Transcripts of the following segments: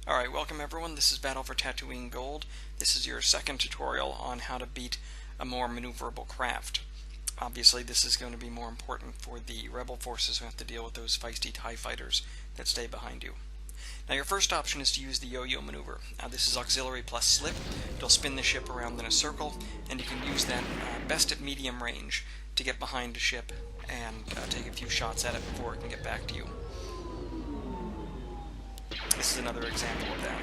Alright, welcome everyone. This is Battle for Tatooine Gold. This is your second tutorial on how to beat a more maneuverable craft. Obviously this is going to be more important for the rebel forces who have to deal with those feisty TIE fighters that stay behind you. Now your first option is to use the yo-yo maneuver. This is auxiliary plus slip. It'll spin the ship around in a circle, and you can use that best at medium range to get behind the ship and take a few shots at it before it can get back to you. This is another example of that.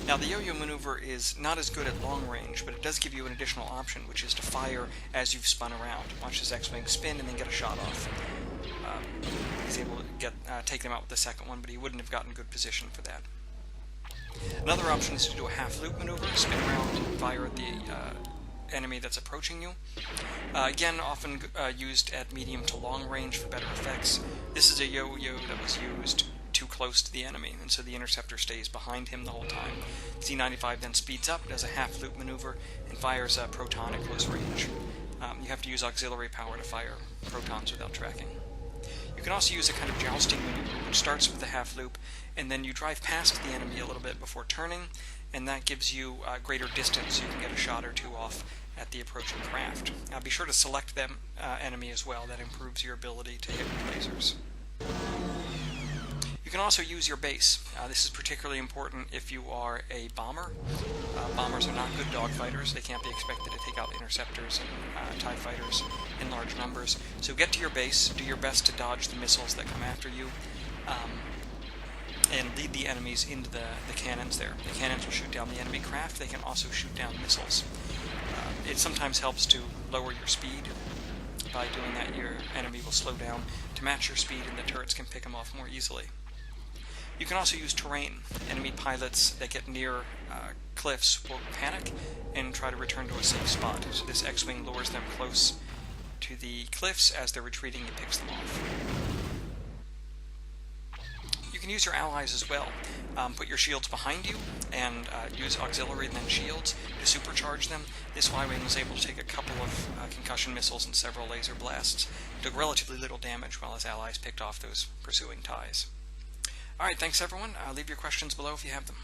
Now the yo-yo maneuver is not as good at long range, but it does give you an additional option, which is to fire as you've spun around. Watch this X-Wing spin and then get a shot off. He's able to take them out with the second one, but he wouldn't have gotten good position for that. Another option is to do a half-loop maneuver, spin around and fire at the enemy that's approaching you. Again, often used at medium to long range for better effects. This is a yo-yo that was used too close to the enemy, and so the interceptor stays behind him the whole time. Z95 then speeds up, does a half-loop maneuver, and fires a proton at close range. You have to use auxiliary power to fire protons without tracking. You can also use a kind of jousting maneuver, which starts with the half-loop, and then you drive past the enemy a little bit before turning, and that gives you greater distance, so you can get a shot or two off at the approaching craft. Now be sure to select that enemy as well. That improves your ability to hit with lasers. You can also use your base. This is particularly important if you are a bomber. Bombers are not good dogfighters. They can't be expected to take out interceptors and TIE fighters in large numbers. So get to your base, do your best to dodge the missiles that come after you, and lead the enemies into the cannons there. The cannons will shoot down the enemy craft. They can also shoot down missiles. It sometimes helps to lower your speed. By doing that, your enemy will slow down to match your speed, and the turrets can pick them off more easily. You can also use terrain. Enemy pilots that get near cliffs will panic and try to return to a safe spot. So this X-Wing lures them close to the cliffs. As they're retreating, it picks them off. You can use your allies as well. Put your shields behind you and use auxiliary and then shields to supercharge them. This Y-Wing was able to take a couple of concussion missiles and several laser blasts. Took relatively little damage while his allies picked off those pursuing TIEs. Alright, thanks everyone. Leave your questions below if you have them.